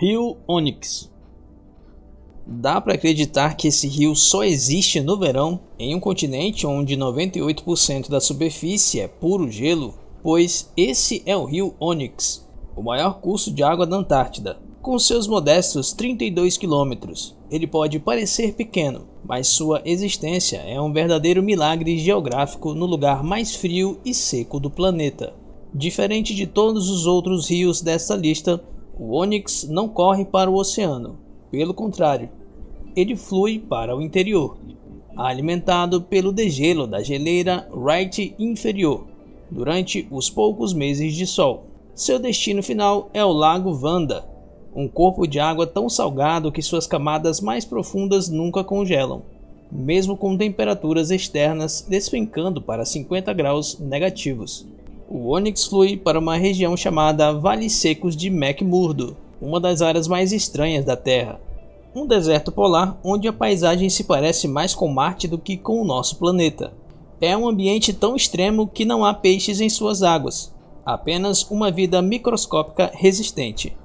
Rio Onyx. Dá para acreditar que esse rio só existe no verão, em um continente onde 98% da superfície é puro gelo? Pois esse é o Rio Onyx, o maior curso de água da Antártida. Com seus modestos 32 quilômetros, ele pode parecer pequeno, mas sua existência é um verdadeiro milagre geográfico no lugar mais frio e seco do planeta. Diferente de todos os outros rios desta lista, o Onyx não corre para o oceano. Pelo contrário, ele flui para o interior, alimentado pelo degelo da geleira Wright inferior, durante os poucos meses de sol. Seu destino final é o Lago Vanda, um corpo de água tão salgado que suas camadas mais profundas nunca congelam, mesmo com temperaturas externas despencando para 50 graus negativos. O Onyx flui para uma região chamada Vales Secos de McMurdo, uma das áreas mais estranhas da Terra. Um deserto polar onde a paisagem se parece mais com Marte do que com o nosso planeta. É um ambiente tão extremo que não há peixes em suas águas, apenas uma vida microscópica resistente.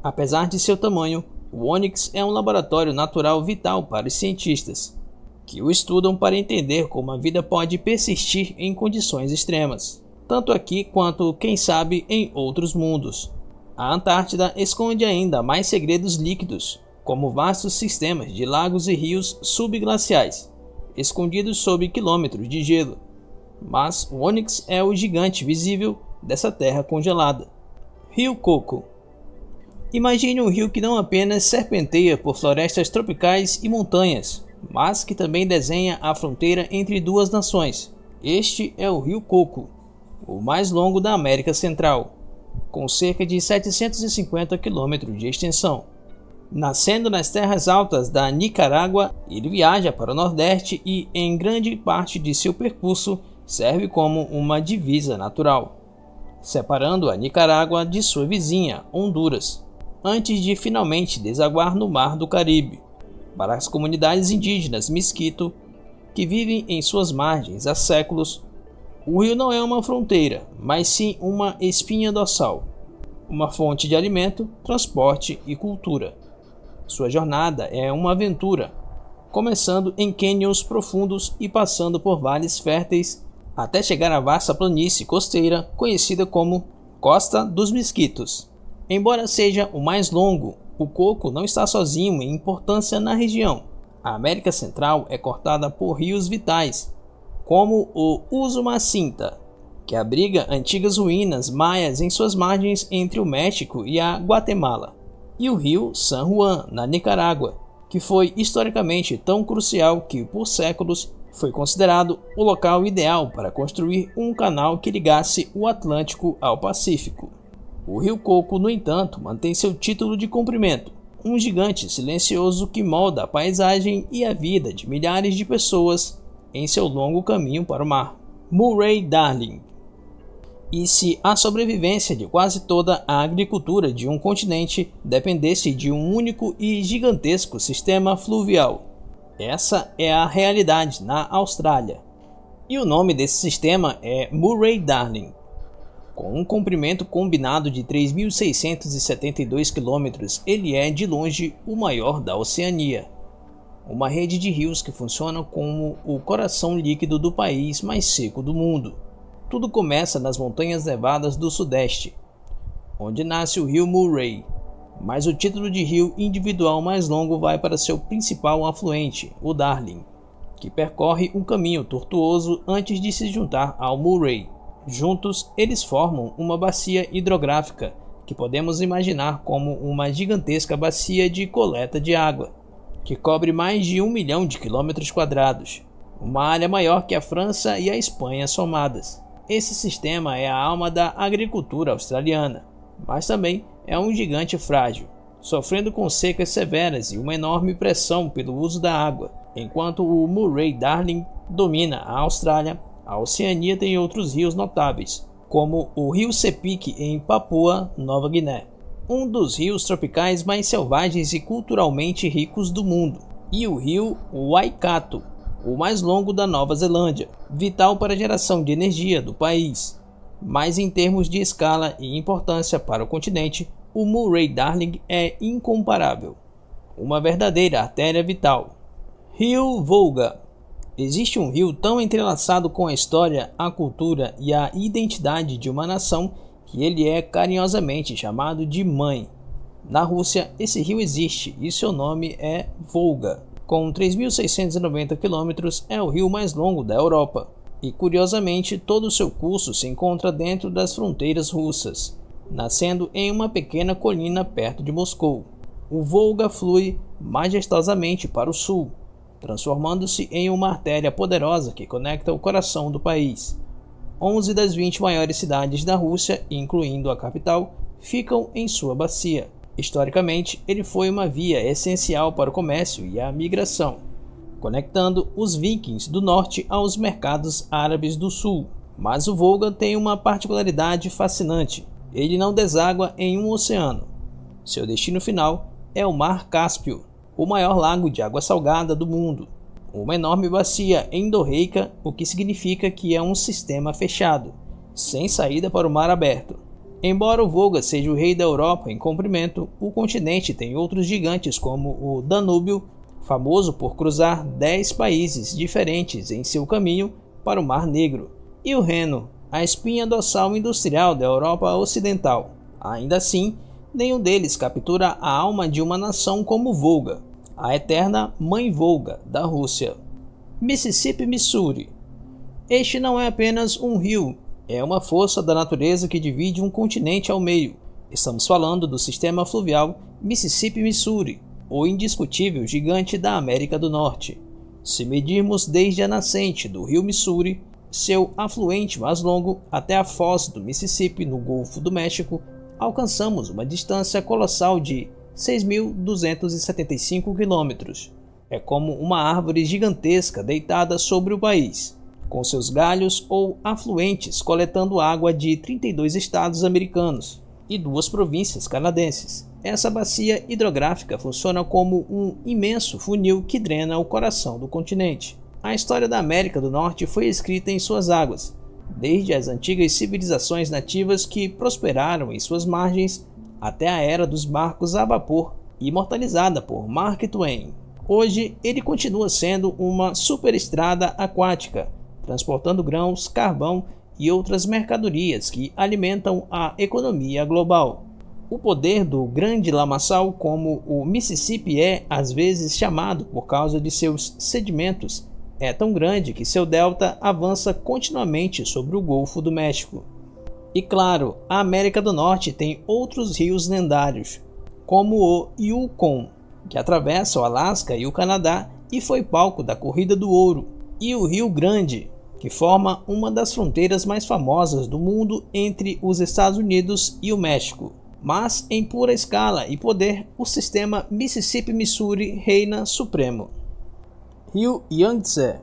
Apesar de seu tamanho, o Onyx é um laboratório natural vital para os cientistas, que o estudam para entender como a vida pode persistir em condições extremas, tanto aqui quanto, quem sabe, em outros mundos. A Antártida esconde ainda mais segredos líquidos, como vastos sistemas de lagos e rios subglaciais, escondidos sob quilômetros de gelo. Mas o Onyx é o gigante visível dessa terra congelada. Rio Coco. Imagine um rio que não apenas serpenteia por florestas tropicais e montanhas, mas que também desenha a fronteira entre duas nações. Este é o Rio Coco, o mais longo da América Central, com cerca de 750 km de extensão. Nascendo nas terras altas da Nicarágua, ele viaja para o Nordeste e, em grande parte de seu percurso, serve como uma divisa natural, separando a Nicarágua de sua vizinha, Honduras, antes de finalmente desaguar no Mar do Caribe. Para as comunidades indígenas Miskito, que vivem em suas margens há séculos, o rio não é uma fronteira, mas sim uma espinha dorsal, uma fonte de alimento, transporte e cultura. Sua jornada é uma aventura, começando em cânions profundos e passando por vales férteis até chegar à vasta planície costeira conhecida como Costa dos Miskitos. Embora seja o mais longo, o Coco não está sozinho em importância na região. A América Central é cortada por rios vitais, como o Usumacinta, que abriga antigas ruínas maias em suas margens entre o México e a Guatemala, e o rio San Juan, na Nicarágua, que foi historicamente tão crucial que, por séculos, foi considerado o local ideal para construir um canal que ligasse o Atlântico ao Pacífico. O Rio Coco, no entanto, mantém seu título de comprimento, um gigante silencioso que molda a paisagem e a vida de milhares de pessoas em seu longo caminho para o mar. Murray-Darling. E se a sobrevivência de quase toda a agricultura de um continente dependesse de um único e gigantesco sistema fluvial? Essa é a realidade na Austrália. E o nome desse sistema é Murray-Darling. Com um comprimento combinado de 3.672 km, ele é, de longe, o maior da Oceania. Uma rede de rios que funciona como o coração líquido do país mais seco do mundo. Tudo começa nas montanhas nevadas do Sudeste, onde nasce o rio Murray, mas o título de rio individual mais longo vai para seu principal afluente, o Darling, que percorre um caminho tortuoso antes de se juntar ao Murray. Juntos, eles formam uma bacia hidrográfica que podemos imaginar como uma gigantesca bacia de coleta de água, que cobre mais de 1 milhão de quilômetros quadrados, uma área maior que a França e a Espanha somadas. Esse sistema é a alma da agricultura australiana, mas também é um gigante frágil, sofrendo com secas severas e uma enorme pressão pelo uso da água. Enquanto o Murray-Darling domina a Austrália, a Oceania tem outros rios notáveis, como o rio Sepik em Papua Nova Guiné, um dos rios tropicais mais selvagens e culturalmente ricos do mundo, e o rio Waikato, o mais longo da Nova Zelândia, vital para a geração de energia do país. Mas em termos de escala e importância para o continente, o Murray-Darling é incomparável, uma verdadeira artéria vital. Rio Volga. Existe um rio tão entrelaçado com a história, a cultura e a identidade de uma nação que ele é carinhosamente chamado de mãe. Na Rússia, esse rio existe e seu nome é Volga. Com 3.690 km, é o rio mais longo da Europa. E, curiosamente, todo o seu curso se encontra dentro das fronteiras russas, nascendo em uma pequena colina perto de Moscou. O Volga flui majestosamente para o sul, transformando-se em uma artéria poderosa que conecta o coração do país. 11 das 20 maiores cidades da Rússia, incluindo a capital, ficam em sua bacia. Historicamente, ele foi uma via essencial para o comércio e a migração, conectando os vikings do norte aos mercados árabes do sul. Mas o Volga tem uma particularidade fascinante: ele não deságua em um oceano. Seu destino final é o Mar Cáspio, o maior lago de água salgada do mundo. Uma enorme bacia endorreica, o que significa que é um sistema fechado, sem saída para o mar aberto. Embora o Volga seja o rei da Europa em comprimento, o continente tem outros gigantes como o Danúbio, famoso por cruzar 10 países diferentes em seu caminho para o Mar Negro, e o Reno, a espinha dorsal industrial da Europa Ocidental. Ainda assim, nenhum deles captura a alma de uma nação como o Volga, a eterna Mãe Volga da Rússia. Mississippi, Missouri. Este não é apenas um rio, é uma força da natureza que divide um continente ao meio. Estamos falando do sistema fluvial Mississippi, Missouri, o indiscutível gigante da América do Norte. Se medirmos desde a nascente do rio Missouri, seu afluente mais longo, até a foz do Mississippi no Golfo do México, alcançamos uma distância colossal de 6.275 km. É como uma árvore gigantesca deitada sobre o país, com seus galhos ou afluentes coletando água de 32 estados americanos e 2 províncias canadenses. Essa bacia hidrográfica funciona como um imenso funil que drena o coração do continente. A história da América do Norte foi escrita em suas águas, desde as antigas civilizações nativas que prosperaram em suas margens até a era dos barcos a vapor, imortalizada por Mark Twain. Hoje, ele continua sendo uma superestrada aquática, transportando grãos, carvão e outras mercadorias que alimentam a economia global. O poder do Grande Lamaçal, como o Mississippi é às vezes chamado por causa de seus sedimentos, é tão grande que seu delta avança continuamente sobre o Golfo do México. E claro, a América do Norte tem outros rios lendários, como o Yukon, que atravessa o Alasca e o Canadá e foi palco da Corrida do Ouro, e o Rio Grande, que forma uma das fronteiras mais famosas do mundo entre os Estados Unidos e o México. Mas em pura escala e poder, o sistema Mississippi-Missouri reina supremo. Rio Yangtze.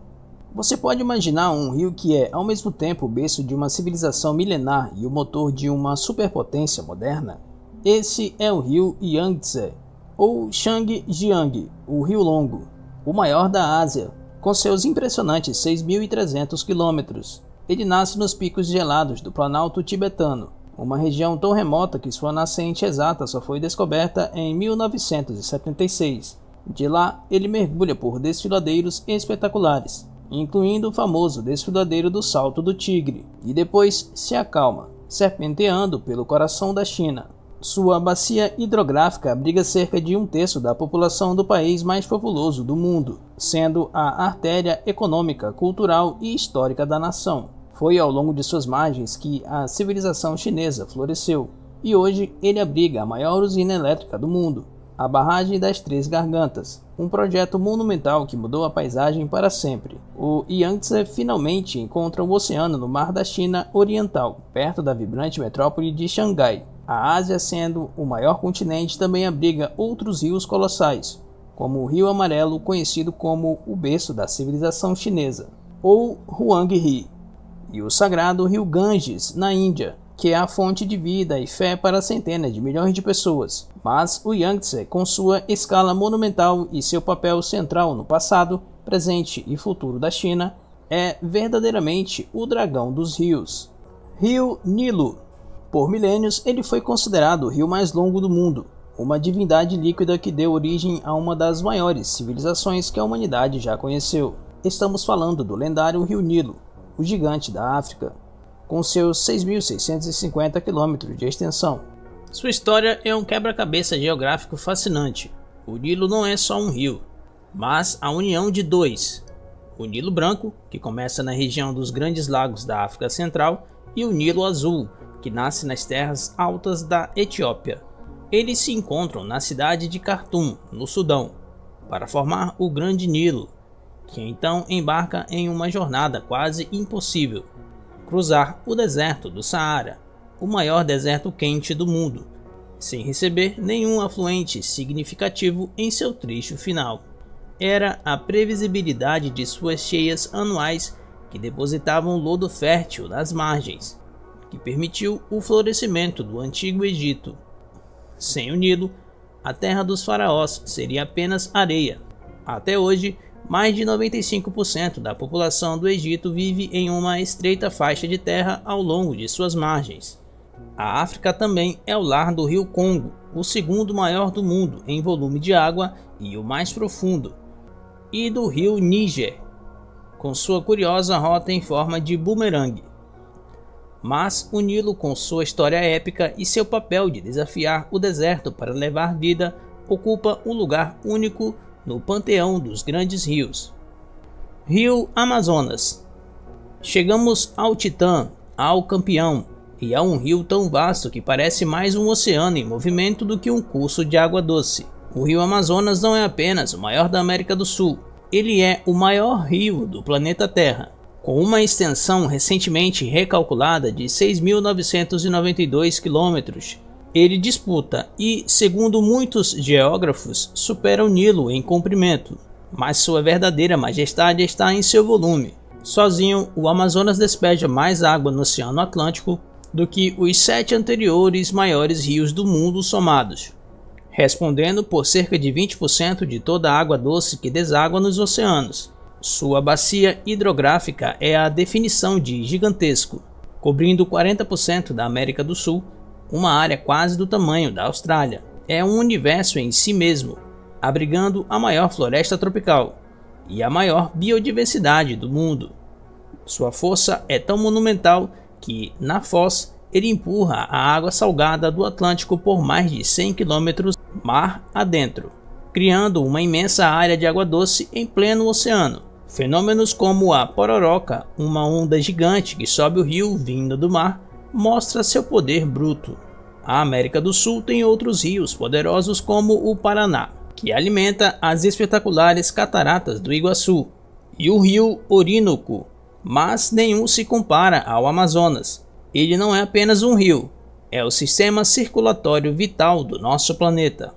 Você pode imaginar um rio que é, ao mesmo tempo, o berço de uma civilização milenar e o motor de uma superpotência moderna? Esse é o rio Yangtze, ou Changjiang, o Rio Longo, o maior da Ásia, com seus impressionantes 6.300 km. Ele nasce nos picos gelados do Planalto Tibetano, uma região tão remota que sua nascente exata só foi descoberta em 1976. De lá, ele mergulha por desfiladeiros espetaculares, incluindo o famoso desfiladeiro do Salto do Tigre, e depois se acalma, serpenteando pelo coração da China. Sua bacia hidrográfica abriga cerca de 1/3 da população do país mais populoso do mundo, sendo a artéria econômica, cultural e histórica da nação. Foi ao longo de suas margens que a civilização chinesa floresceu, e hoje ele abriga a maior usina elétrica do mundo, a Barragem das Três Gargantas, um projeto monumental que mudou a paisagem para sempre. O Yangtze finalmente encontra o oceano no Mar da China Oriental, perto da vibrante metrópole de Xangai. A Ásia, sendo o maior continente, também abriga outros rios colossais, como o Rio Amarelo, conhecido como o berço da civilização chinesa, ou Huanghe, e o sagrado Rio Ganges, na Índia, que é a fonte de vida e fé para centenas de milhões de pessoas. Mas o Yangtze, com sua escala monumental e seu papel central no passado, presente e futuro da China, é verdadeiramente o dragão dos rios. Rio Nilo. Por milênios, ele foi considerado o rio mais longo do mundo, uma divindade líquida que deu origem a uma das maiores civilizações que a humanidade já conheceu. Estamos falando do lendário Rio Nilo, o gigante da África, com seus 6.650 km de extensão. Sua história é um quebra-cabeça geográfico fascinante. O Nilo não é só um rio, mas a união de dois: o Nilo Branco, que começa na região dos Grandes Lagos da África Central, e o Nilo Azul, que nasce nas terras altas da Etiópia. Eles se encontram na cidade de Khartoum, no Sudão, para formar o Grande Nilo, que então embarca em uma jornada quase impossível: cruzar o deserto do Saara, o maior deserto quente do mundo, sem receber nenhum afluente significativo em seu trecho final. Era a previsibilidade de suas cheias anuais que depositavam lodo fértil nas margens, que permitiu o florescimento do Antigo Egito. Sem o Nilo, a terra dos faraós seria apenas areia. Até hoje, mais de 95% da população do Egito vive em uma estreita faixa de terra ao longo de suas margens. A África também é o lar do rio Congo, o segundo maior do mundo em volume de água e o mais profundo, e do rio Níger, com sua curiosa rota em forma de bumerangue. Mas o Nilo, com sua história épica e seu papel de desafiar o deserto para levar vida, ocupa um lugar único no panteão dos grandes rios. Rio Amazonas. Chegamos ao titã, ao campeão, e a um rio tão vasto que parece mais um oceano em movimento do que um curso de água doce. O rio Amazonas não é apenas o maior da América do Sul, ele é o maior rio do planeta Terra, com uma extensão recentemente recalculada de 6.992 km. Ele disputa e, segundo muitos geógrafos, supera o Nilo em comprimento, mas sua verdadeira majestade está em seu volume. Sozinho, o Amazonas despeja mais água no Oceano Atlântico do que os 7 anteriores maiores rios do mundo somados, respondendo por cerca de 20% de toda a água doce que deságua nos oceanos. Sua bacia hidrográfica é a definição de gigantesco, cobrindo 40% da América do Sul, uma área quase do tamanho da Austrália. É um universo em si mesmo, abrigando a maior floresta tropical e a maior biodiversidade do mundo. Sua força é tão monumental que, na foz, ele empurra a água salgada do Atlântico por mais de 100 km mar adentro, criando uma imensa área de água doce em pleno oceano. Fenômenos como a pororoca, uma onda gigante que sobe o rio vindo do mar, mostra seu poder bruto. A América do Sul tem outros rios poderosos como o Paraná, que alimenta as espetaculares cataratas do Iguaçu, e o rio Orinoco, mas nenhum se compara ao Amazonas. Ele não é apenas um rio, é o sistema circulatório vital do nosso planeta.